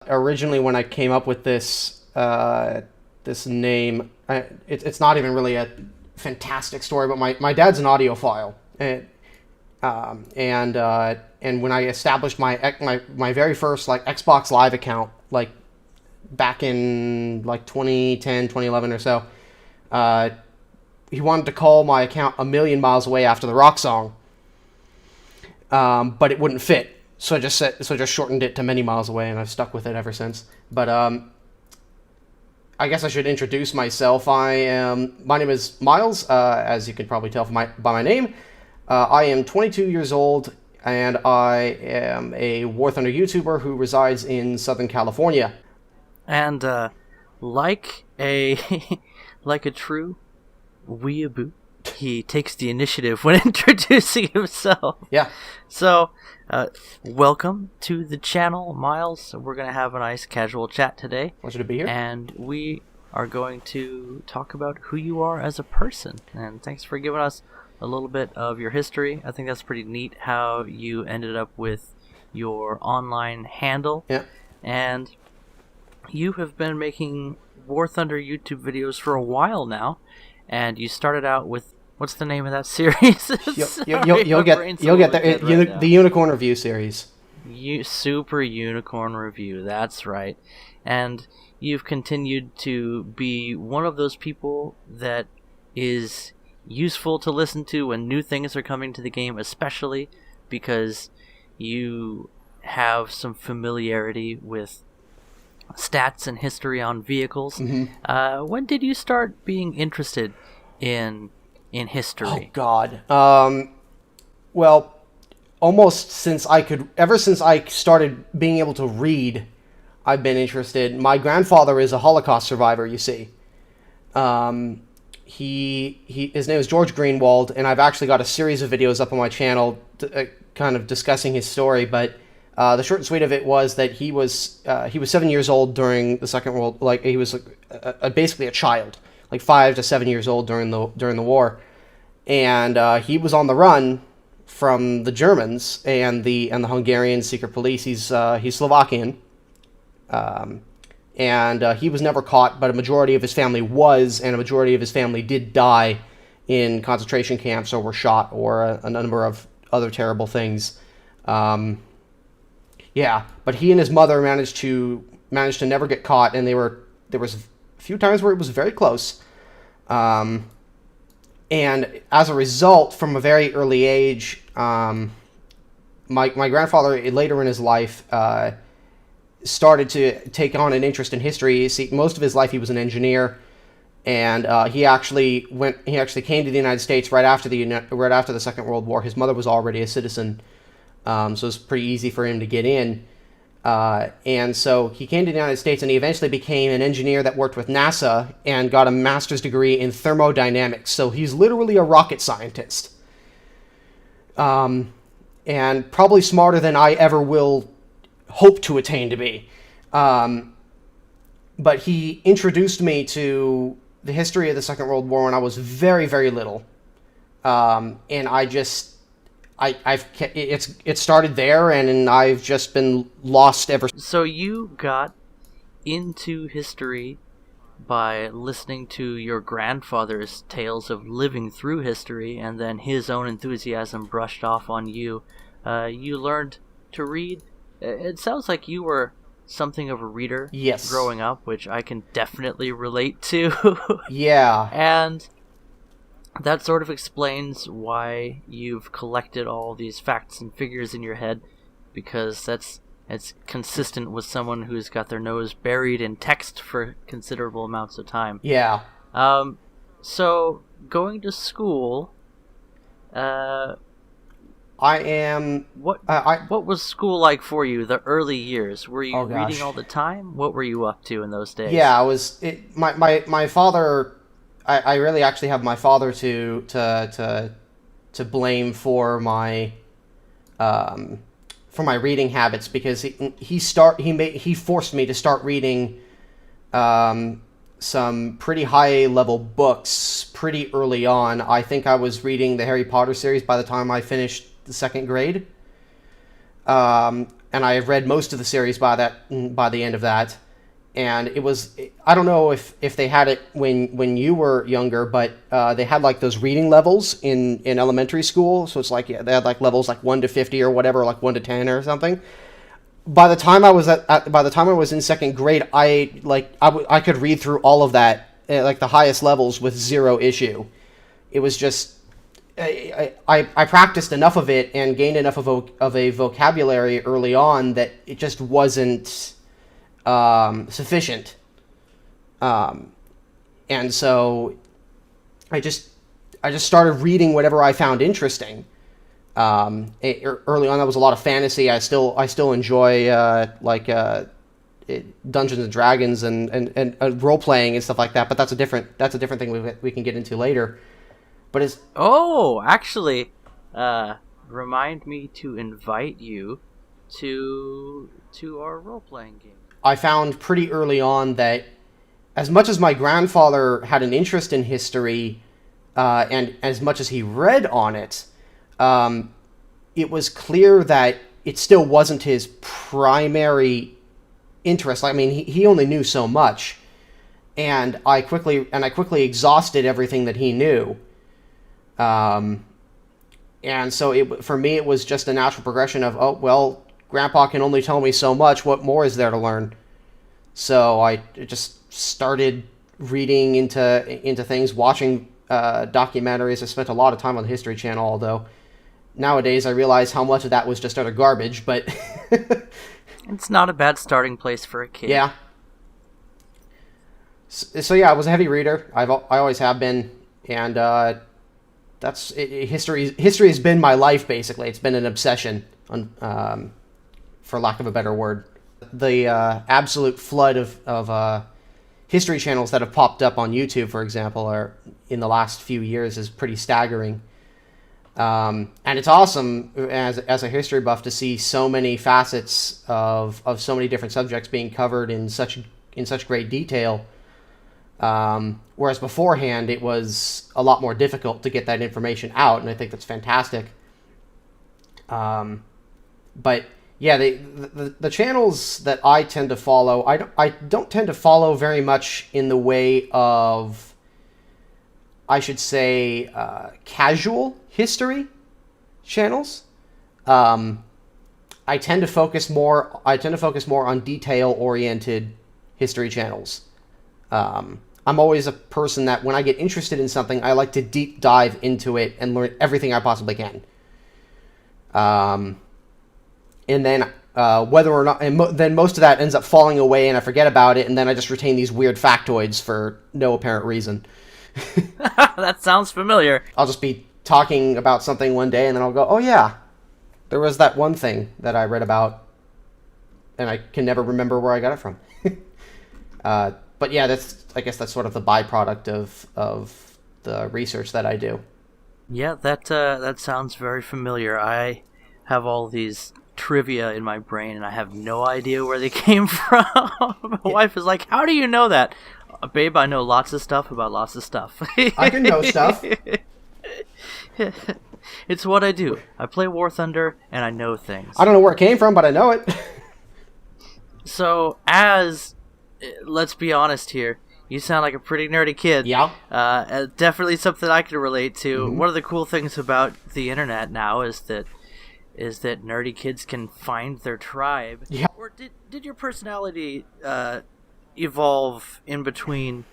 originally when I came up with this this name, it's not even really a fantastic story, but my dad's an audiophile, and when I established my very first like Xbox Live account, like back in like 2010, 2011 or so, he wanted to call my account "A Million Miles Away" after the rock song, but it wouldn't fit. So I just shortened it to "Many Miles Away," and I've stuck with it ever since. But I guess I should introduce myself. My name is Miles, as you can probably tell by my name. I am 22 years old, and I am a War Thunder YouTuber who resides in Southern California. And like a like a true weeaboo, he takes the initiative when introducing himself. Yeah. So, welcome to the channel, Miles. We're going to have a nice casual chat today. Pleasure to be here. And we are going to talk about who you are as a person. And thanks for giving us a little bit of your history. I think that's pretty neat how you ended up with your online handle. Yeah. And you have been making War Thunder YouTube videos for a while now. And you started out with, what's the name of that series? You'll get there. The Unicorn Review series. Super Unicorn Review, that's right. And you've continued to be one of those people that is useful to listen to when new things are coming to the game, especially because you have some familiarity with stats and history on vehicles. Mm-hmm. When did you start being interested in history? Oh God. Well, ever since I started being able to read, I've been interested. My grandfather is a Holocaust survivor, you see. His name is George Greenwald, and I've actually got a series of videos up on my channel kind of discussing his story, but the short and sweet of it was that he was 7 years old during the Second World. Like he was basically a child, like 5 to 7 years old during the war, and he was on the run from the Germans and the Hungarian secret police. He's Slovakian, and he was never caught, but a majority of his family was, and a majority of his family did die in concentration camps or were shot or a number of other terrible things. Yeah, but he and his mother managed to never get caught, and there was a few times where it was very close. And as a result, from a very early age, my grandfather later in his life started to take on an interest in history. You see, most of his life he was an engineer, and he actually came to the United States right after the Second World War. His mother was already a citizen. So it was pretty easy for him to get in. And so he came to the United States, and he eventually became an engineer that worked with NASA and got a master's degree in thermodynamics. So he's literally a rocket scientist. And probably smarter than I ever will hope to attain to be. But he introduced me to the history of the Second World War when I was very, very little. And it started there, and I've just been lost ever. So you got into history by listening to your grandfather's tales of living through history, and then his own enthusiasm brushed off on you. You learned to read. It sounds like you were something of a reader. Yes. Growing up, which I can definitely relate to. Yeah. And that sort of explains why you've collected all these facts and figures in your head, because it's consistent with someone who's got their nose buried in text for considerable amounts of time. Yeah. So going to school, what was school like for you? The early years, were you reading all the time? What were you up to in those days? Yeah, my father. I really actually have my father to blame for my reading habits, because he forced me to start reading some pretty high level books pretty early on. I think I was reading the Harry Potter series by the time I finished the second grade. and I read most of the series by the end of that. And it was, I don't know if they had it when you were younger, but they had like those reading levels in elementary school. So it's like, yeah, they had like levels like 1 to 50 or whatever, like 1 to 10 or something. By the time I was by the time I was in second grade, I could read through all of that at like the highest levels with zero issue. It was just, I practiced enough of it and gained enough of a vocabulary early on that it just wasn't sufficient. And so I just started reading whatever I found interesting. Early on, that was a lot of fantasy. I still enjoy Dungeons and Dragons and role playing and stuff like that. But that's a different thing we can get into later. But it's actually, remind me to invite you to our role playing game. I found pretty early on that as much as my grandfather had an interest in history, and as much as he read on it, it was clear that it still wasn't his primary interest. I mean, he only knew so much, and I quickly exhausted everything that he knew. And so for me, it was just a natural progression of, oh, well, Grandpa can only tell me so much. What more is there to learn? So I just started reading into things, watching documentaries. I spent a lot of time on the History Channel, although nowadays I realize how much of that was just utter garbage, but it's not a bad starting place for a kid. Yeah. So yeah, I was a heavy reader. I always have been, and that's it. History has been my life, basically. It's been an obsession, for lack of a better word. The absolute flood of history channels that have popped up on YouTube, for example, are in the last few years is pretty staggering. And it's awesome as a history buff to see so many facets of so many different subjects being covered in such great detail. Whereas beforehand, it was a lot more difficult to get that information out, and I think that's fantastic. But yeah, the channels that I tend to follow, I don't tend to follow very much in the way of, I should say, casual history channels. I tend to focus more on detail-oriented history channels. I'm always a person that when I get interested in something, I like to deep dive into it and learn everything I possibly can. And then whether or not, then most of that ends up falling away, and I forget about it, and then I just retain these weird factoids for no apparent reason. That sounds familiar. I'll just be talking about something one day, and then I'll go, oh yeah, there was that one thing that I read about, and I can never remember where I got it from. But yeah, I guess that's sort of the byproduct of the research that I do. Yeah, that sounds very familiar. I have all these trivia in my brain, and I have no idea where they came from. My wife is like, "How do you know that?" Babe, I know lots of stuff about lots of stuff. I can know stuff. It's what I do. I play War Thunder, and I know things. I don't know where it came from, but I know it. So, let's be honest here, you sound like a pretty nerdy kid. Yeah. Definitely something I can relate to. Mm-hmm. One of the cool things about the internet now is that nerdy kids can find their tribe. Yeah. Or did your personality evolve in between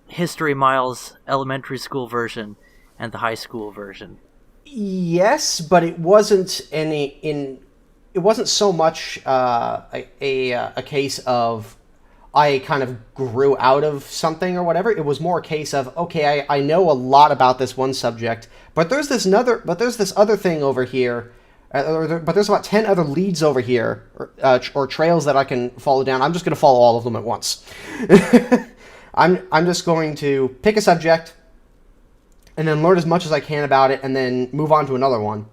History Miles elementary school version and the high school version? Yes, but it wasn't it wasn't so much a case of I kind of grew out of something or whatever. It was more a case of, okay, I know a lot about this one subject, but there's this other thing over here, but there's about 10 other leads over here, or trails that I can follow down. I'm just going to follow all of them at once. I'm just going to pick a subject and then learn as much as I can about it and then move on to another one.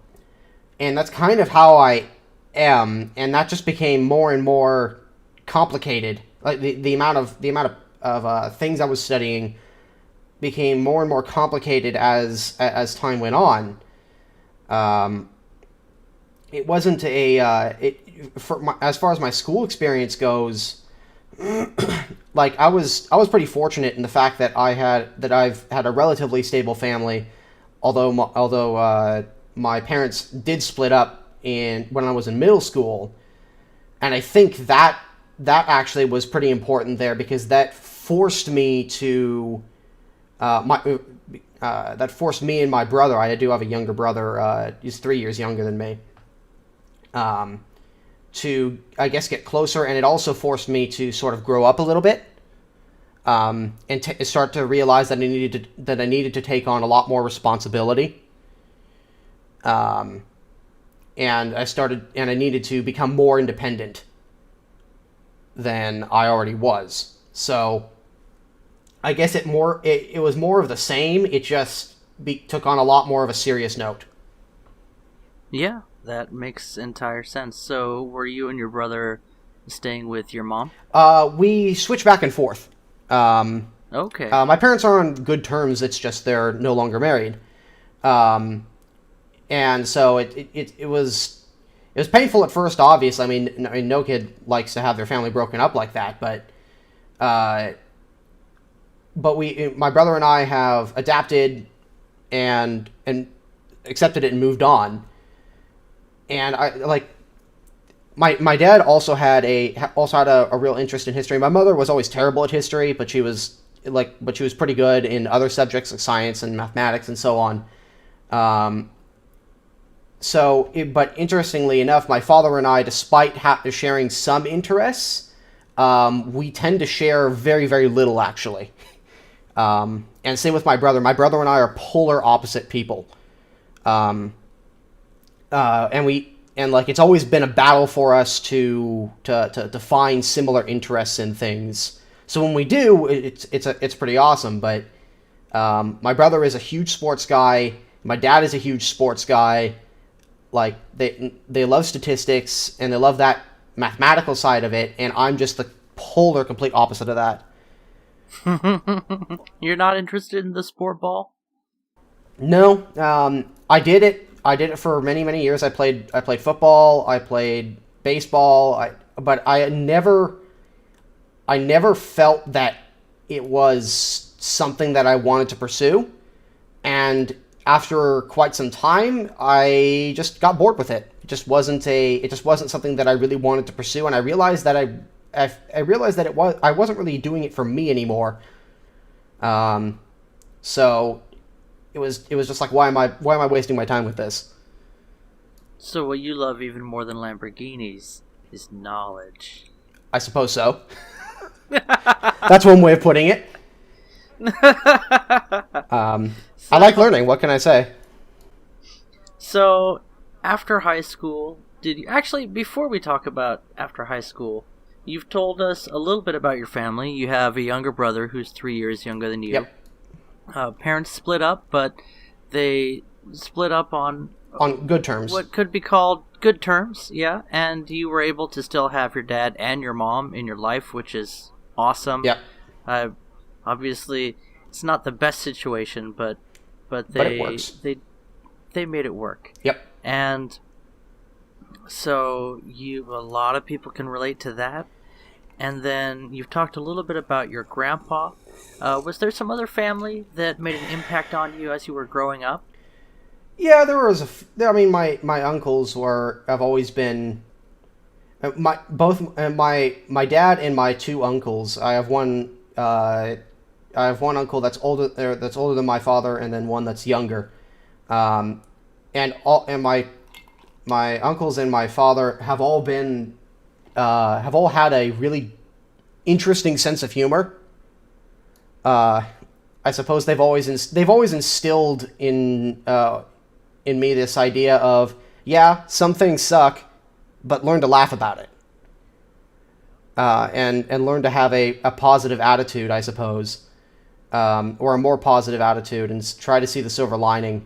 And that's kind of how I am, and that just became more and more complicated. Like the amount of things I was studying became more and more complicated as time went on. it wasn't as far as my school experience goes. Like I was pretty fortunate in the fact that I've had a relatively stable family, although my parents did split up in when I was in middle school, and I think that actually was pretty important there because that forced me to my that forced me and my brother. I do have a younger brother. He's 3 years younger than me. To, I guess, get closer, and it also forced me to sort of grow up a little bit, and start to realize that I needed to take on a lot more responsibility. And I needed to become more independent than I already was. So I guess it was more of the same. It just took on a lot more of a serious note. Yeah, that makes entire sense. So, were you and your brother staying with your mom? We switch back and forth. Okay. My parents are on good terms. It's just they're no longer married. And so it was painful at first. Obviously, I mean, no kid likes to have their family broken up like that. But my brother and I have adapted and accepted it and moved on. And I like my dad also had a real interest in history. My mother was always terrible at history, but she was pretty good in other subjects like science and mathematics and so on. But interestingly enough, my father and I, despite sharing some interests, we tend to share very, very little, actually. And same with my brother. My brother and I are polar opposite people. And it's always been a battle for us to find similar interests in things. So when we do, it's pretty awesome. But my brother is a huge sports guy. My dad is a huge sports guy. Like they love statistics and they love that mathematical side of it, and I'm just the polar complete opposite of that. You're not interested in the sport ball? No, I did it. I did it for many, many years. I played football. I played baseball. But I never felt that it was something that I wanted to pursue. And after quite some time, I just got bored with it. It just wasn't something that I really wanted to pursue. And I realized that I wasn't really doing it for me anymore. So it was just like, why am I wasting my time with this? So what you love even more than Lamborghinis is knowledge. I suppose so. That's one way of putting it. I like learning. What can I say? So after high school, before we talk about after high school, you've told us a little bit about your family. You have a younger brother who's 3 years younger than you. Yep. Parents split up, but they split up on good terms. What could be called good terms, yeah. And you were able to still have your dad and your mom in your life, which is awesome. Yep. Obviously, it's not the best situation, but it works. They made it work. Yep. And so a lot of people can relate to that. And then you've talked a little bit about your grandpa. Was there some other family that made an impact on you as you were growing up? Yeah, there was my uncles have always been my dad and my two uncles. I have one uncle that's older than my father, and then one that's younger. And my uncles and my father have all had a really interesting sense of humor. I suppose they've always instilled in me this idea of, yeah, some things suck, but learn to laugh about it. And learn to have a positive attitude, I suppose, or a more positive attitude, and try to see the silver lining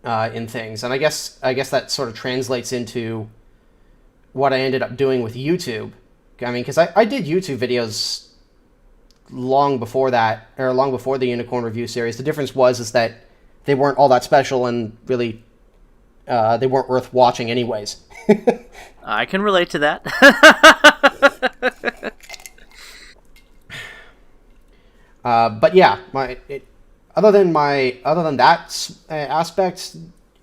in things. And I guess that sort of translates into what I ended up doing with YouTube. I mean, because I did YouTube videos long before the Unicorn Review series. The difference is that they weren't all that special and really they weren't worth watching anyways. I can relate to that. But yeah, other than that aspect,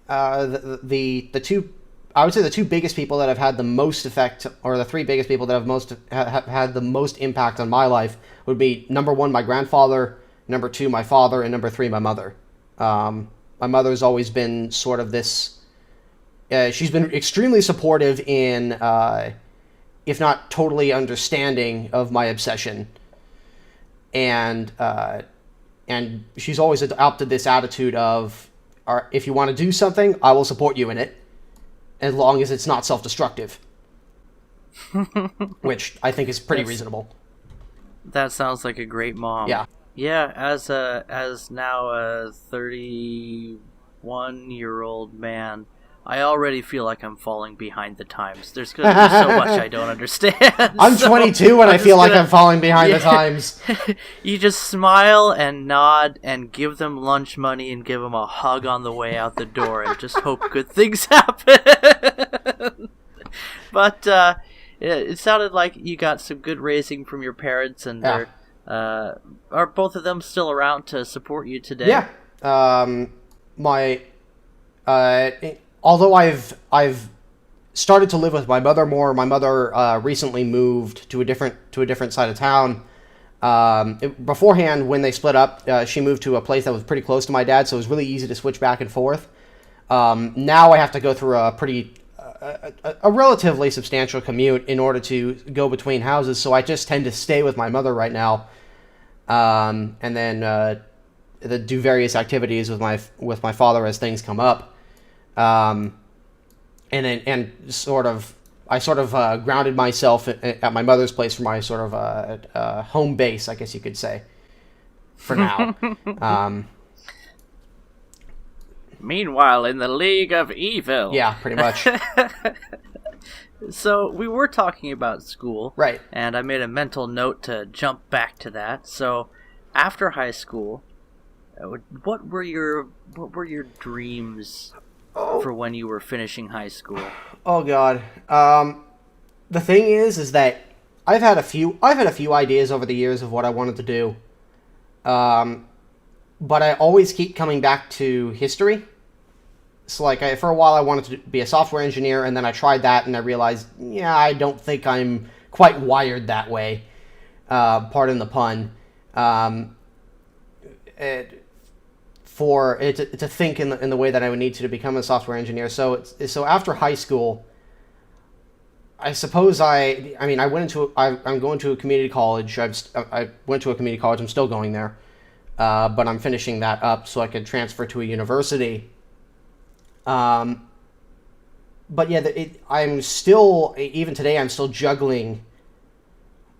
the two, I would say the two biggest people that have had the most effect, or the three biggest people that have had the most impact on my life would be number one, my grandfather, number two, my father, and number three, my mother. My mother's always been sort of this. She's been extremely supportive in, if not totally understanding of my obsession, and she's always adopted this attitude of, if you want to do something, I will support you in it, as long as it's not self-destructive, which I think is pretty reasonable. That sounds like a great mom. Yeah. Yeah, as now a 31-year-old man, I already feel like I'm falling behind the times. There's so much I don't understand. I'm 22 and I feel like I'm falling behind the times. You just smile and nod and give them lunch money and give them a hug on the way out the door and just hope good things happen. But it sounded like you got some good raising from your parents, and they're are both of them still around to support you today? Yeah. Although I've started to live with my mother more. My mother recently moved to a different side of town. Beforehand, when they split up, she moved to a place that was pretty close to my dad, so it was really easy to switch back and forth. Now I have to go through a relatively substantial commute in order to go between houses, so I just tend to stay with my mother right now, and then do various activities with my father as things come up. I sort of grounded myself at my mother's place for my sort of home base, I guess you could say, for now. Meanwhile, in the League of Evil. Yeah, pretty much. So we were talking about school, right? And I made a mental note to jump back to that. So after high school, what were your dreams for when you were finishing high school? Oh God. The thing is that I've had a few ideas over the years of what I wanted to do. But I always keep coming back to history. So like for a while I wanted to be a software engineer, and then I tried that and I realized, I don't think I'm quite wired that way. Pardon the pun. To think in the way that I would need to become a software engineer. So after high school, I suppose I'm going to a community college. I went to a community college. I'm still going there, but I'm finishing that up so I could transfer to a university. But yeah, I'm still, even today, I'm still juggling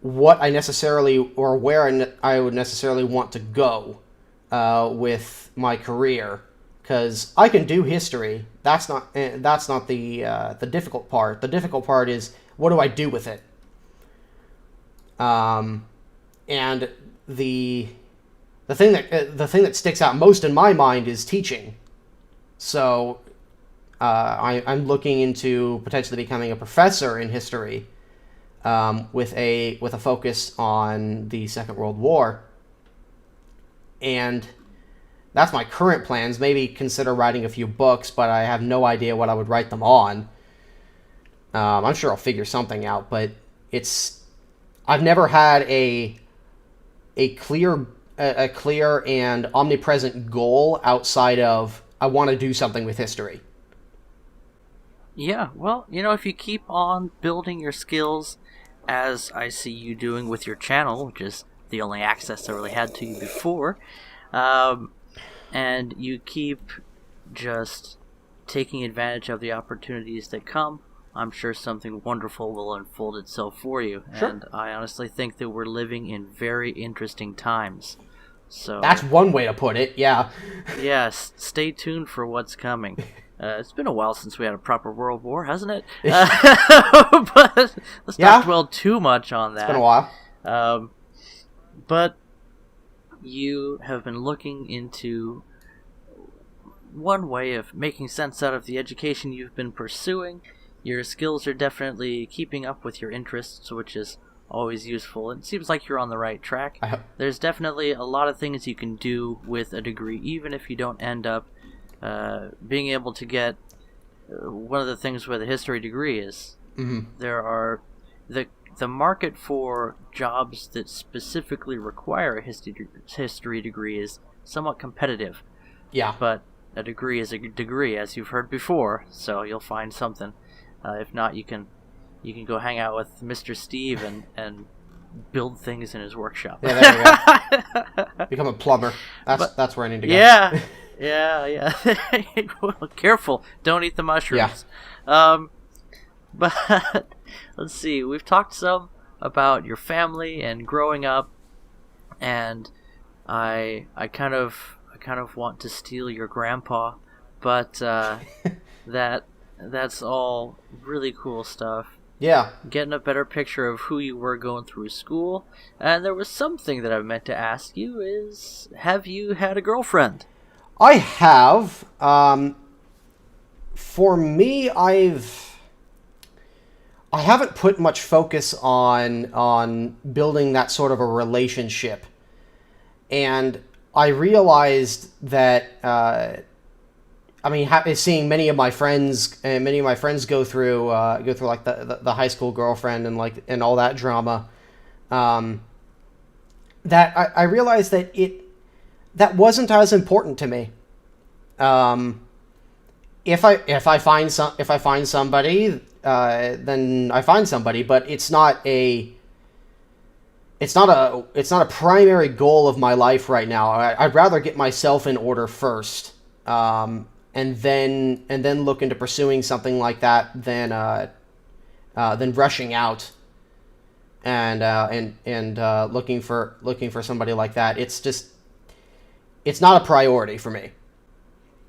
what I necessarily, or where I would necessarily want to go with my career, because I can do history. That's not the difficult part. The difficult part is, what do I do with it? And the thing that sticks out most in my mind is teaching. So I'm looking into potentially becoming a professor in history, with a focus on the Second World War. And that's my current plans. Maybe consider writing a few books, but I have no idea what I would write them on. I'm sure I'll figure something out, but I've never had a clear and omnipresent goal outside of, I want to do something with history. Yeah, well, if you keep on building your skills, as I see you doing with your channel, which is the only access I really had to you before, and you keep just taking advantage of the opportunities that come, I'm sure something wonderful will unfold itself for you. Sure. And I honestly think that we're living in very interesting times. So that's one way to put it, yeah. Yes, stay tuned for what's coming. It's been a while since we had a proper World War, hasn't it? But let's not dwell too much on that. It's been a while. But you have been looking into one way of making sense out of the education you've been pursuing. Your skills are definitely keeping up with your interests, which is always useful. It seems like you're on the right track. There's definitely a lot of things you can do with a degree, even if you don't end up being able to get one of the things with a history degree is there are the market for jobs that specifically require a history degree is somewhat competitive. Yeah. But a degree is a degree, as you've heard before, so you'll find something. If not, you can go hang out with Mr. Steve and build things in his workshop. Yeah, there you go. Become a plumber. That's where I need to go. Yeah. Yeah. Well, careful. Don't eat the mushrooms. Yeah. But let's see. We've talked some about your family and growing up, and I kind of want to steal your grandpa, but that's all really cool stuff. Yeah. Getting a better picture of who you were going through school. And there was something that I meant to ask you is, have you had a girlfriend? I have. For me, I haven't put much focus on building that sort of a relationship. And I realized that seeing many of my friends go through like the high school girlfriend and all that drama, that I realized that wasn't as important to me. If I find somebody, then I find somebody, but it's not a primary goal of my life right now. I'd rather get myself in order first, and then look into pursuing something like that than rushing out and looking for somebody like that. It's not a priority for me.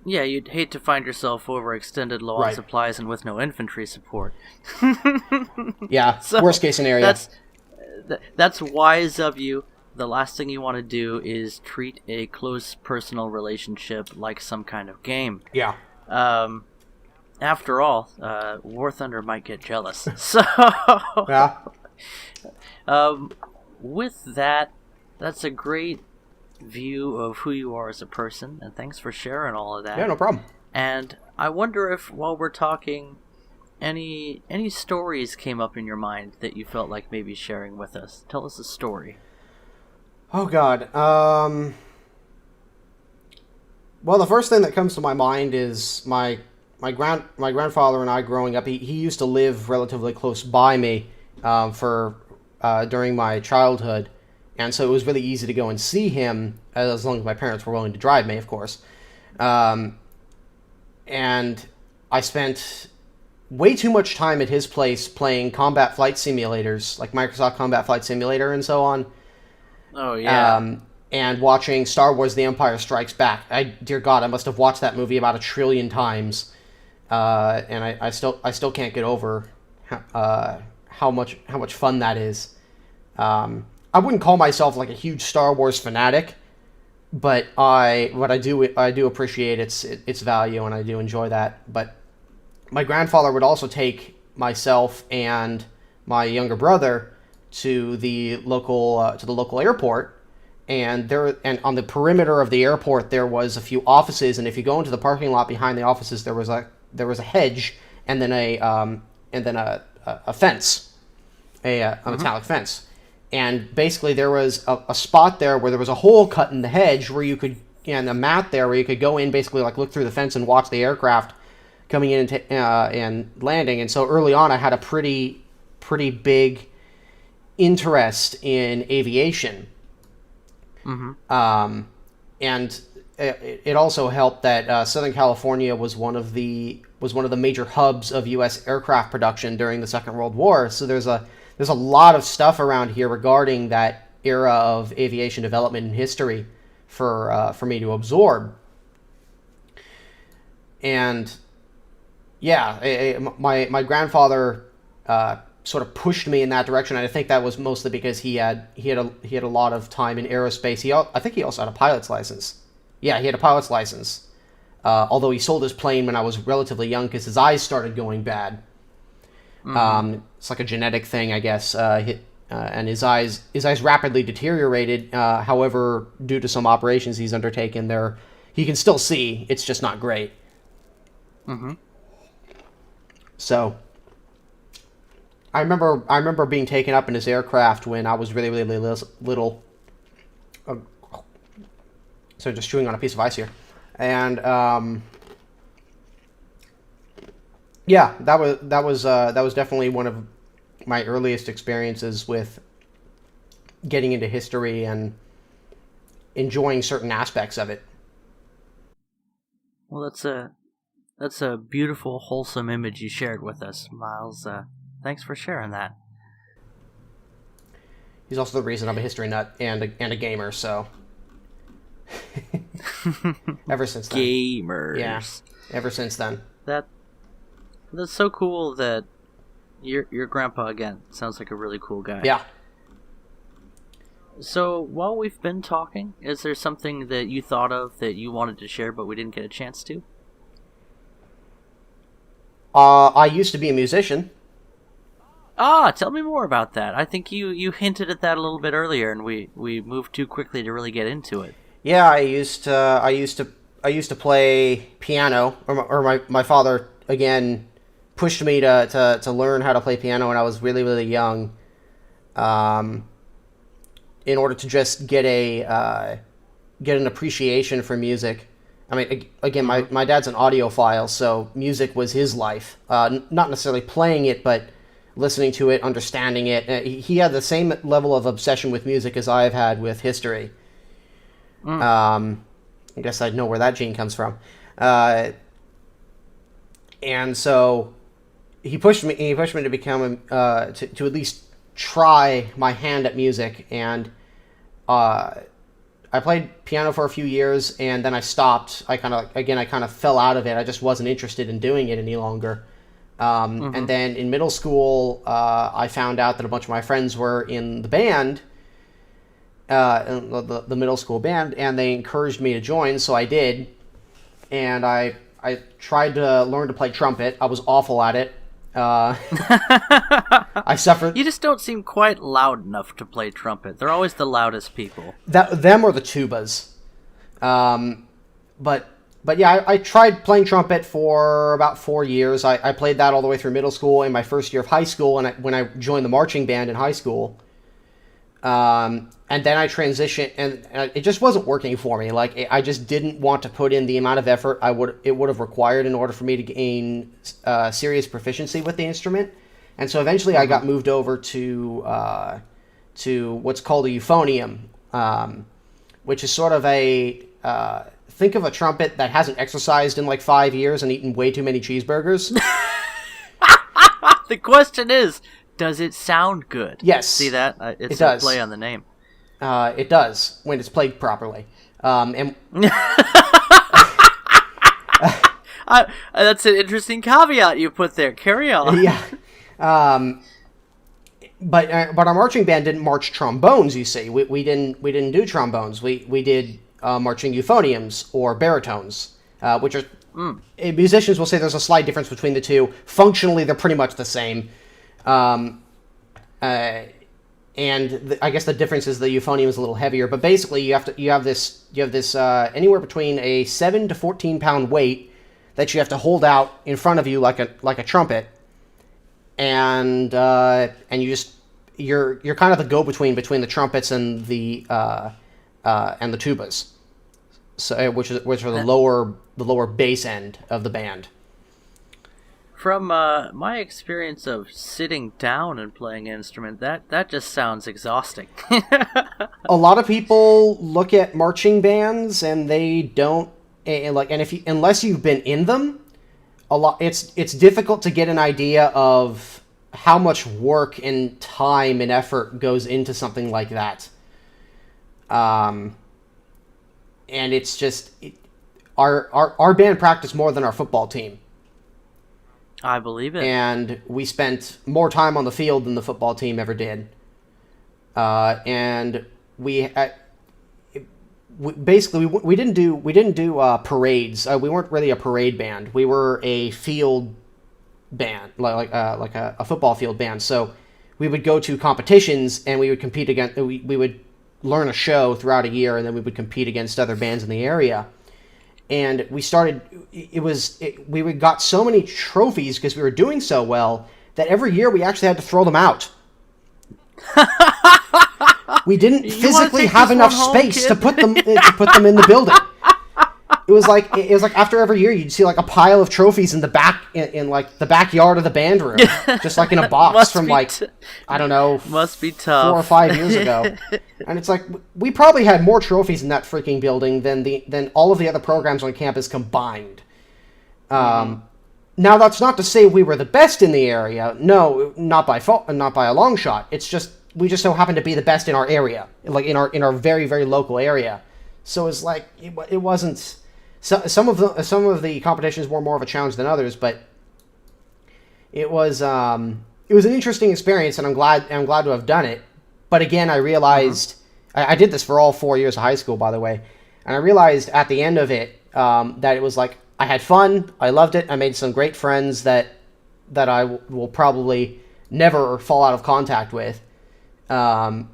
Yeah, you'd hate to find yourself overextended, low on supplies, and with no infantry support. Yeah, so worst case scenario. That's wise of you. The last thing you want to do is treat a close personal relationship like some kind of game. Yeah. After all, War Thunder might get jealous. So. Yeah. With that, that's a great view of who you are as a person, and thanks for sharing all of that. Yeah, no problem. And I wonder if, while we're talking, any stories came up in your mind that you felt like maybe sharing with us. Tell us a story. Oh God. Well, the first thing that comes to my mind is my grandfather and I growing up. He used to live relatively close by me during my childhood. And so it was really easy to go and see him, as long as my parents were willing to drive me, of course. And I spent way too much time at his place playing combat flight simulators, like Microsoft Combat Flight Simulator and so on. Oh, yeah. And watching Star Wars The Empire Strikes Back. Dear God, I must have watched that movie about 1 trillion times. And I still can't get over how much fun that is. I wouldn't call myself like a huge Star Wars fanatic, but I do appreciate its value, and I do enjoy that. But my grandfather would also take myself and my younger brother to the local airport, and on the perimeter of the airport there was a few offices, and if you go into the parking lot behind the offices, there was a hedge and then a fence, a metallic fence. And basically there was a spot there where there was a hole cut in the hedge where you could, and a mat there where you could go in, basically like look through the fence and watch the aircraft coming in and landing. And so early on I had a pretty big interest in aviation. Mm-hmm. And it also helped that Southern California was one of the major hubs of U.S. aircraft production during the Second World War. So there's a lot of stuff around here regarding that era of aviation development and history for me to absorb. And yeah, my grandfather sort of pushed me in that direction, and I think that was mostly because he had a lot of time in aerospace. I think he also had a pilot's license. Yeah, he had a pilot's license. although he sold his plane when I was relatively young because his eyes started going bad. It's like a genetic thing, I guess. And his eyes rapidly deteriorated. However, due to some operations he's undertaken, he can still see. It's just not great. So, I remember being taken up in his aircraft when I was really, really little. So just chewing on a piece of ice here, and yeah, that was definitely one of my earliest experiences with getting into history and enjoying certain aspects of it. Well, that's a beautiful, wholesome image you shared with us, Miles. Thanks for sharing that. He's also the reason I'm a history nut and a gamer. So ever since then, Gamers. yeah, ever since then. That's so cool that your grandpa, again, sounds like a really cool guy. Yeah. So while we've been talking, is there something that you thought of that you wanted to share but we didn't get a chance to? I used to be a musician. Tell me more about that. I think you hinted at that a little bit earlier, and we moved too quickly to really get into it. Yeah, I used to play piano, or my father again pushed me to learn how to play piano when I was really, really young, in order to just get an appreciation for music. I mean, again, my dad's an audiophile, so music was his life. Not necessarily playing it, but listening to it, understanding it. He had the same level of obsession with music as I've had with history. I guess I know where that gene comes from. And so he pushed me to become to at least try my hand at music, and I played piano for a few years, and then I stopped. I kind of fell out of it. I just wasn't interested in doing it any longer. And then in middle school, I found out that a bunch of my friends were in the band, the middle school band, and they encouraged me to join, so I did. And I tried to learn to play trumpet. I was awful at it. I suffered. You just don't seem quite loud enough to play trumpet. They're always the loudest people. Them or the tubas. But yeah, I tried playing trumpet for about 4 years. I played that all the way through middle school and my first year of high school, and when I joined the marching band in high school. And then I transitioned, and it just wasn't working for me. Like, I just didn't want to put in the amount of effort it would have required in order for me to gain serious proficiency with the instrument. And so eventually I got moved over to what's called a euphonium, which is sort of think of a trumpet that hasn't exercised in like 5 years and eaten way too many cheeseburgers. The question is, does it sound good? Yes. See that? It's it does. A play on the name. It does, when it's played properly. And that's an interesting caveat you put there. Carry on. Yeah. But our marching band didn't march trombones, you see. We didn't do trombones. We did marching euphoniums or baritones, which are... Musicians will say there's a slight difference between the two. Functionally, they're pretty much the same. And I guess the difference is the euphonium is a little heavier, but basically you have this anywhere between a 7 to 14 pound weight that you have to hold out in front of you like a trumpet, and you're kind of the go between the trumpets and the tubas, so which are the lower bass end of the band. From my experience of sitting down and playing an instrument, that just sounds exhausting. A lot of people look at marching bands and they don't unless you've been in them, it's difficult to get an idea of how much work and time and effort goes into something like that. And it's just our band practiced more than our football team. I believe it. And we spent more time on the field than the football team ever did. And we didn't do parades. We weren't really a parade band. We were a field band, like a football field band. So we would go to competitions and we would compete against. We would learn a show throughout a year, and then we would compete against other bands in the area. And we started. We got so many trophies because we were doing so well that every year we actually had to throw them out. We didn't physically have enough space to put them in the building. It was like after every year you'd see like a pile of trophies in the back in like the backyard of the band room, just like in a box from I don't know, must be tough 4 or 5 years ago. And it's like we probably had more trophies in that freaking building than all of the other programs on campus combined. Now that's not to say we were the best in the area. No, not by a long shot. It's just we just so happened to be the best in our area, like in our very, very local area. So it's like it wasn't. Some of the competitions were more of a challenge than others, but it was an interesting experience, and I'm glad to have done it. But again, I realized I did this for all 4 years of high school, by the way, and I realized at the end of it that it was like I had fun, I loved it, I made some great friends that I will probably never fall out of contact with, but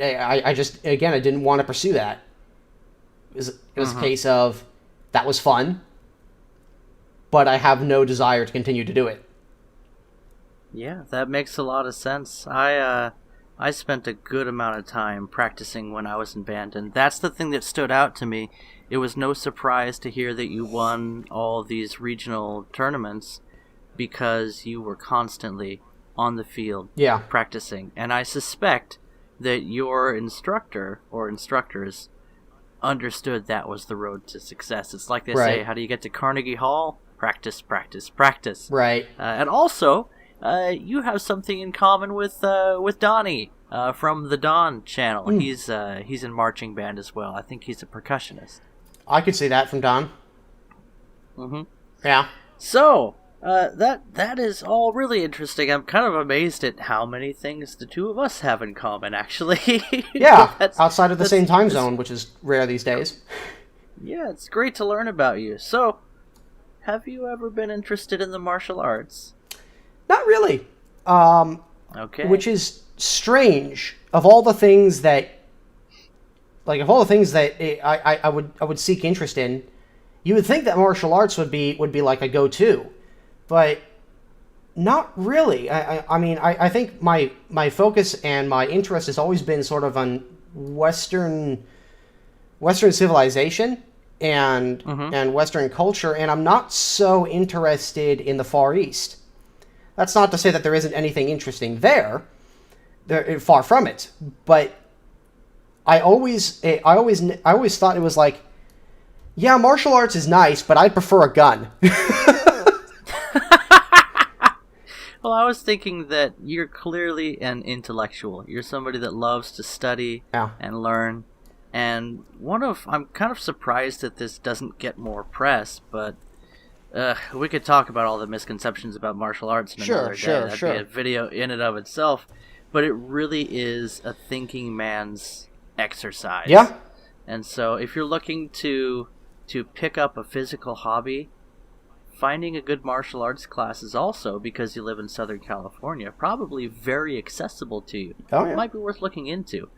I just I didn't want to pursue that. It was a case of that was fun, but I have no desire to continue to do it. Yeah, that makes a lot of sense. I spent a good amount of time practicing when I was in band, and that's the thing that stood out to me. It was no surprise to hear that you won all these regional tournaments because you were constantly on the field practicing. And I suspect that your instructor or instructors understood that was the road to success. It's like they say, how do you get to Carnegie Hall? Practice, practice, practice. Right. And also, you have something in common with Donnie from the Don channel. He's in marching band as well. I think he's a percussionist. I could see that from Don. Mm-hmm. Yeah. So, that is all really interesting. I'm kind of amazed at how many things the two of us have in common, actually. Yeah, outside of the same time zone, which is rare these days. Yeah, it's great to learn about you. So, have you ever been interested in the martial arts? Not really. Okay. Which is strange. Of all the things that I would seek interest in, you would think that martial arts would be like a go-to. But not really. I mean, I think my focus and my interest has always been sort of on Western civilization and Western culture, and I'm not so interested in the Far East. That's not to say that there isn't anything interesting there. Far from it. But I always thought it was like, yeah, martial arts is nice, but I'd prefer a gun. Well, I was thinking that you're clearly an intellectual. You're somebody that loves to study and learn. And I'm kind of surprised that this doesn't get more press, but we could talk about all the misconceptions about martial arts in another day. That'd be a video in and of itself. But it really is a thinking man's exercise. Yeah. And so if you're looking to pick up a physical hobby, finding a good martial arts class is also, because you live in Southern California, probably very accessible to you. Oh, yeah. It might be worth looking into.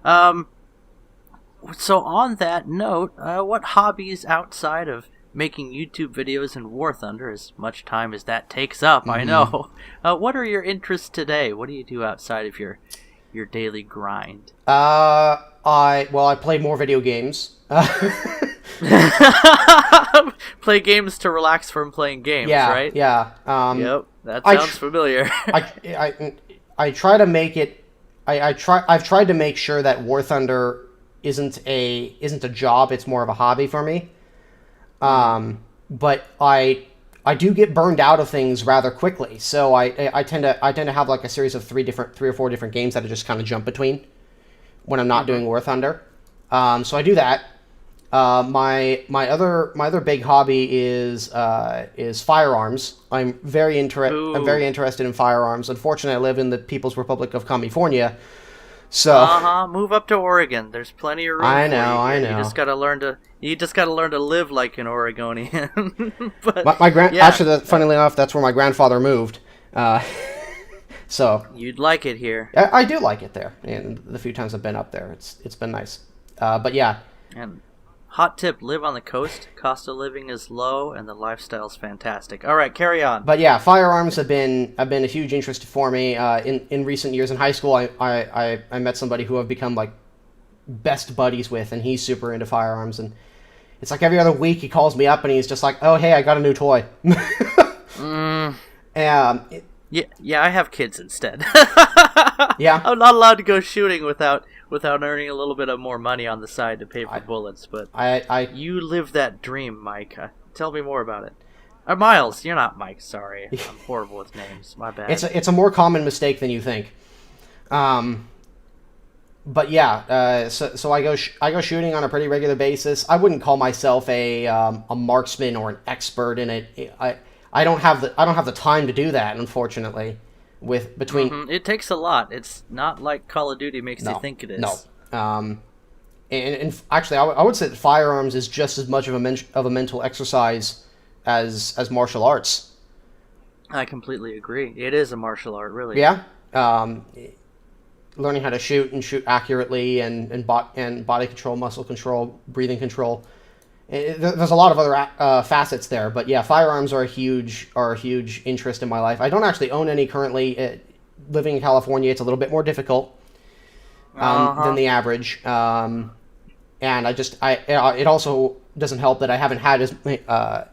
So on that note, what hobbies outside of making YouTube videos in War Thunder, as much time as that takes up, I know, what are your interests today? What do you do outside of your daily grind? I play more video games. Play games to relax from playing games, right? Yeah. Yep, that sounds familiar. I try to make it. I've tried to make sure that War Thunder isn't a job. It's more of a hobby for me. But I do get burned out of things rather quickly. So I tend to have like a series of 3 or 4 different games that I just kind of jump between when I'm not doing War Thunder. So I do that. My other big hobby is firearms. I'm very interested in firearms. Unfortunately, I live in the People's Republic of California, So Move up to Oregon. There's plenty of room. I for know, you I here. know. You just gotta learn to live like an Oregonian. But actually, funnily enough, that's where my grandfather moved. So you'd like it here. I do like it there, and the few times I've been up there, it's been nice. But yeah. And hot tip: live on the coast. Cost of living is low, and the lifestyle's fantastic. All right, carry on. But yeah, firearms have been a huge interest for me. In recent years in high school, I met somebody who I've become like best buddies with, and he's super into firearms. And it's like every other week he calls me up and he's just like, "Oh, hey, I got a new toy." Yeah, I have kids instead. Yeah, I'm not allowed to go shooting without earning a little bit of more money on the side to pay for bullets. But you live that dream, Mike. Tell me more about it. Miles, you're not Mike. Sorry, I'm horrible with names. My bad. it's a more common mistake than you think. But yeah, so I go shooting on a pretty regular basis. I wouldn't call myself a marksman or an expert in it. I don't have the time to do that, unfortunately. It takes a lot. It's not like Call of Duty makes you think it is. No. And actually, I would say that firearms is just as much of a mental exercise as martial arts. I completely agree. It is a martial art, really. Yeah. Learning how to shoot and shoot accurately, and body control, muscle control, breathing control. There's a lot of other facets there, but yeah, firearms are a huge interest in my life. I don't actually own any currently. Living in California, it's a little bit more difficult than the average, and it also doesn't help that I haven't had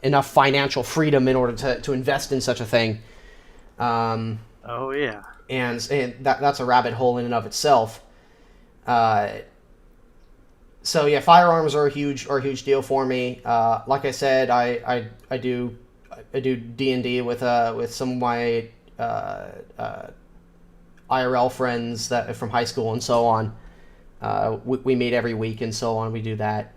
enough financial freedom in order to invest in such a thing. Oh yeah, and that's a rabbit hole in and of itself. So yeah, firearms are a huge deal for me. Like I said, I do D&D with some of my IRL friends that from high school and so on. We meet every week and so on. We do that.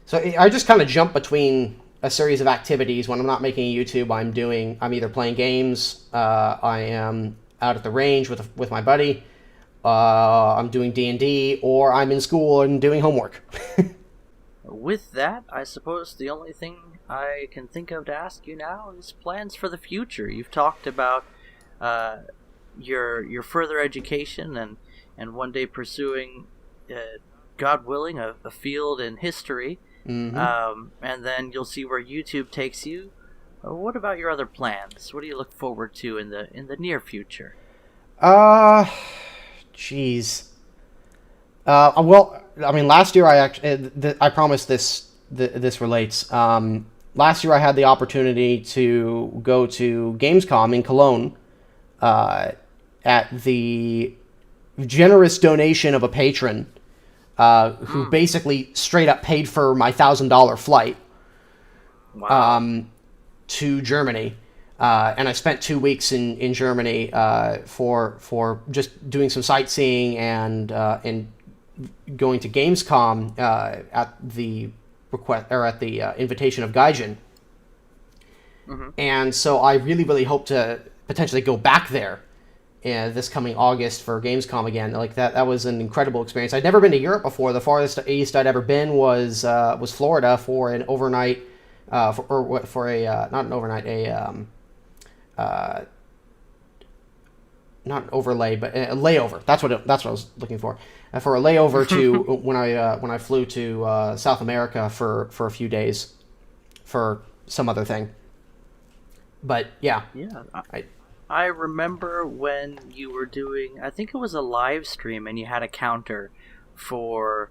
So I just kind of jump between a series of activities. When I'm not making YouTube, I'm either playing games. I am out at the range with my buddy. I'm doing D&D, or I'm in school and doing homework. With that, I suppose the only thing I can think of to ask you now is plans for the future. You've talked about your further education and one day pursuing, God willing, a field in history. Mm-hmm. And then you'll see where YouTube takes you. What about your other plans? What do you look forward to in the near future? Jeez. Well, I mean, last year I promise this relates. Last year I had the opportunity to go to Gamescom in Cologne, at the generous donation of a patron, who basically straight up paid for my $1,000 flight. Wow. To Germany. And I spent 2 weeks in Germany for just doing some sightseeing and going to Gamescom at the request or at the invitation of Gaijin. Mm-hmm. And so I really hope to potentially go back there this coming August for Gamescom again. Like that was an incredible experience. I'd never been to Europe before. The farthest east I'd ever been was Florida for an overnight, not an overnight, not an overlay, but a layover. That's what I was looking for. For a layover to when I flew to South America for a few days for some other thing. But yeah. I remember when you were doing, I think it was a live stream, and you had a counter for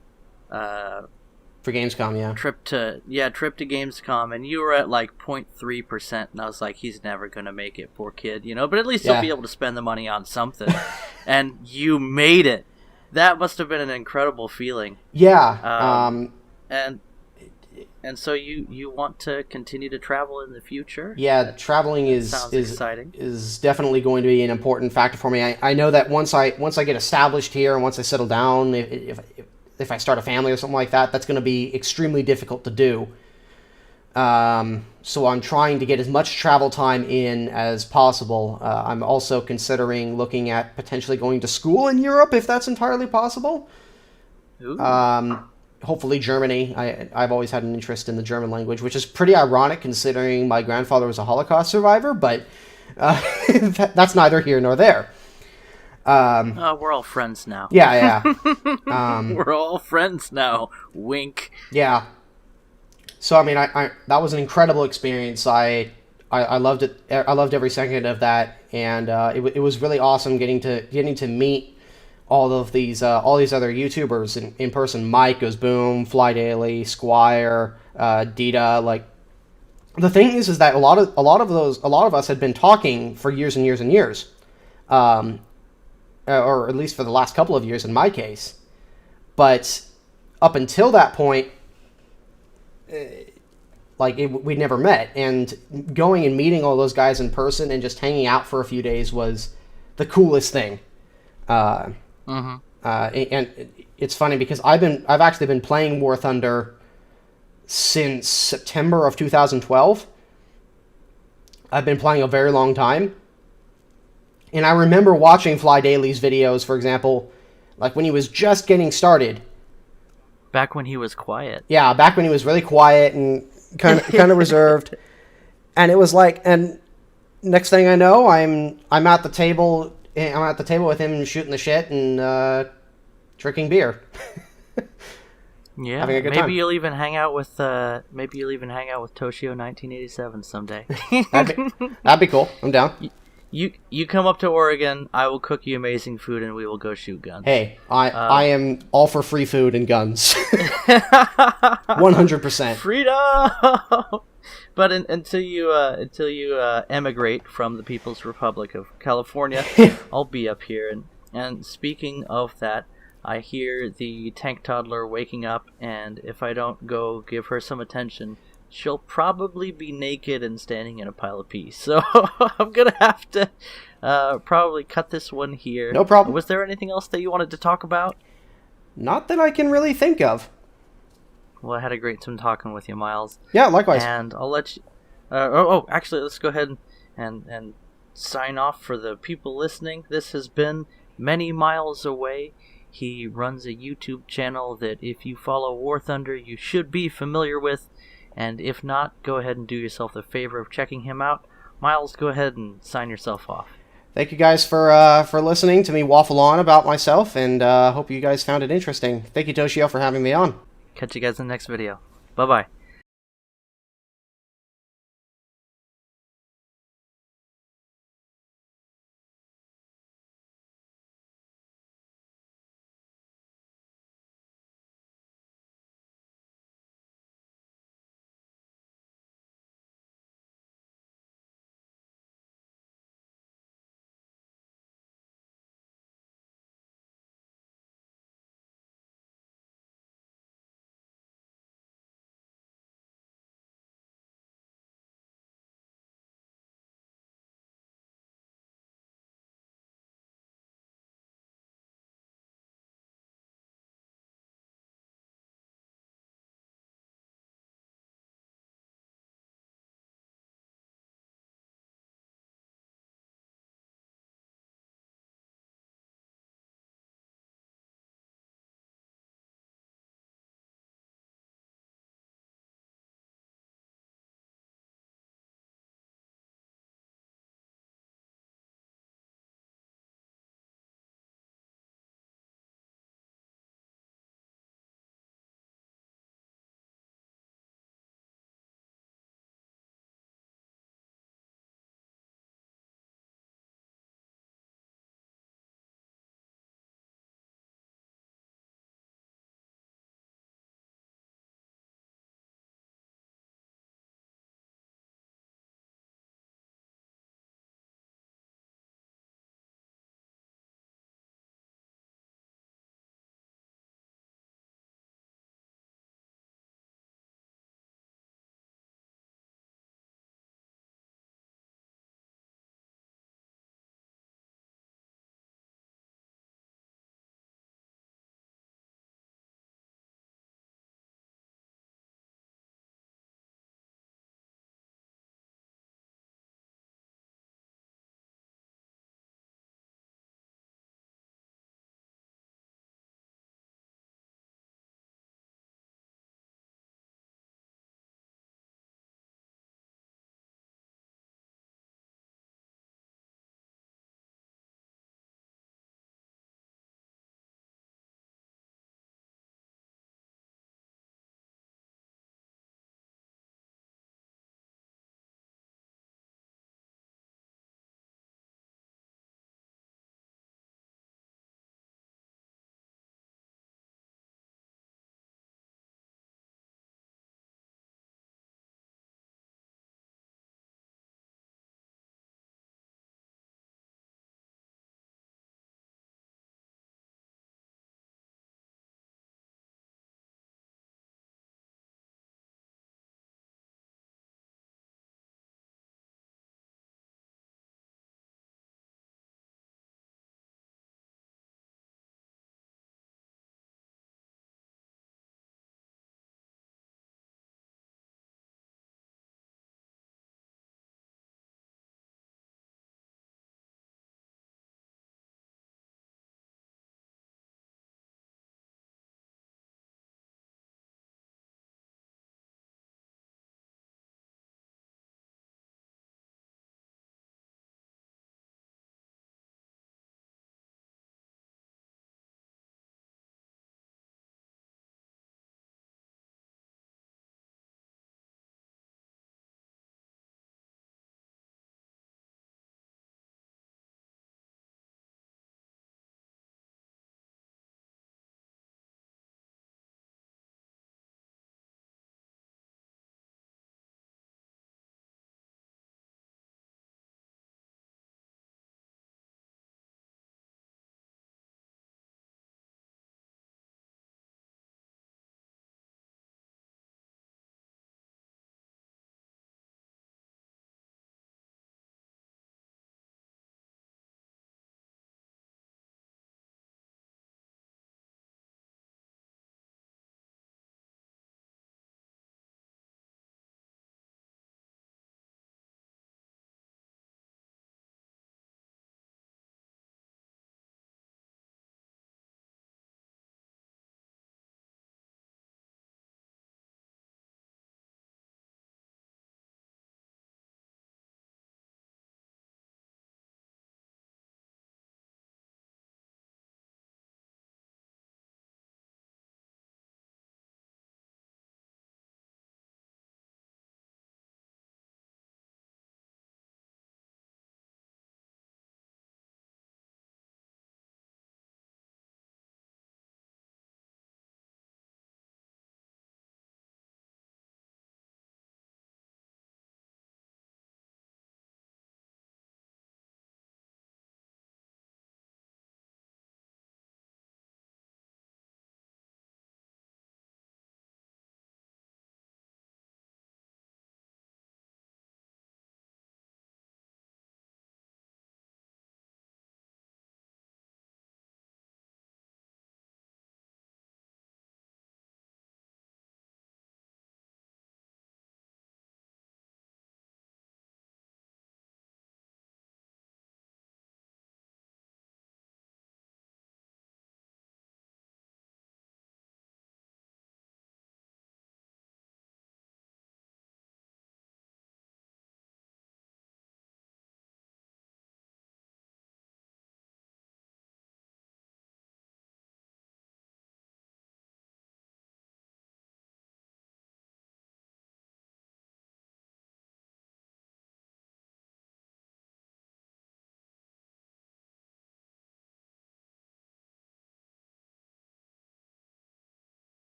Gamescom, yeah. Trip to Gamescom, and you were at like 0.3%, and I was like, he's never gonna make it, poor kid, but at least he'll be able to spend the money on something. And you made it. That must have been an incredible feeling. Yeah. And so you want to continue to travel in the future? Yeah, traveling is exciting. Is definitely going to be an important factor for me. I know that once I get established here and once I settle down, if I start a family or something like that, that's going to be extremely difficult to do. So I'm trying to get as much travel time in as possible. I'm also considering looking at potentially going to school in Europe, if that's entirely possible. Ooh. Hopefully Germany. I've always had an interest in the German language, which is pretty ironic considering my grandfather was a Holocaust survivor, but that's neither here nor there. We're all friends now. Yeah. We're all friends now. Wink. Yeah. So I mean, I that was an incredible experience. I loved it. I loved every second of that, and it was really awesome getting to meet all these other YouTubers in person. Mike Goes Boom, Fly Daily, Squire, Dita. Like, the thing is that a lot of us had been talking for years and years and years, or at least for the last couple of years in my case. But up until that point, we'd never met, and going and meeting all those guys in person and just hanging out for a few days was the coolest thing. And it's funny because I've actually been playing War Thunder since September of 2012. I've been playing a very long time, and I remember watching Fly Daily's videos, for example, like when he was just getting started. Back when he was quiet. Yeah, back when he was really quiet and kind of reserved. And it was like, and next thing I know, I'm at the table. I'm at the table with him, shooting the shit and drinking beer. Yeah, having a good maybe time. you'll even hang out with Toshio 1987 someday. That'd be cool. I'm down. You come up to Oregon, I will cook you amazing food, and we will go shoot guns. Hey, I am all for free food and guns. 100%. Freedom. But until you emigrate from the People's Republic of California, I'll be up here. And speaking of that, I hear the tank toddler waking up, and if I don't go give her some attention, she'll probably be naked and standing in a pile of pee. So I'm going to have to probably cut this one here. No problem. Was there anything else that you wanted to talk about? Not that I can really think of. Well, I had a great time talking with you, Miles. Yeah, likewise. And I'll let you... actually, let's go ahead and sign off for the people listening. This has been Many Miles Away. He runs a YouTube channel that if you follow War Thunder, you should be familiar with. And if not, go ahead and do yourself the favor of checking him out. Miles, go ahead and sign yourself off. Thank you guys for listening to me waffle on about myself, and hope you guys found it interesting. Thank you, Toshio, for having me on. Catch you guys in the next video. Bye-bye.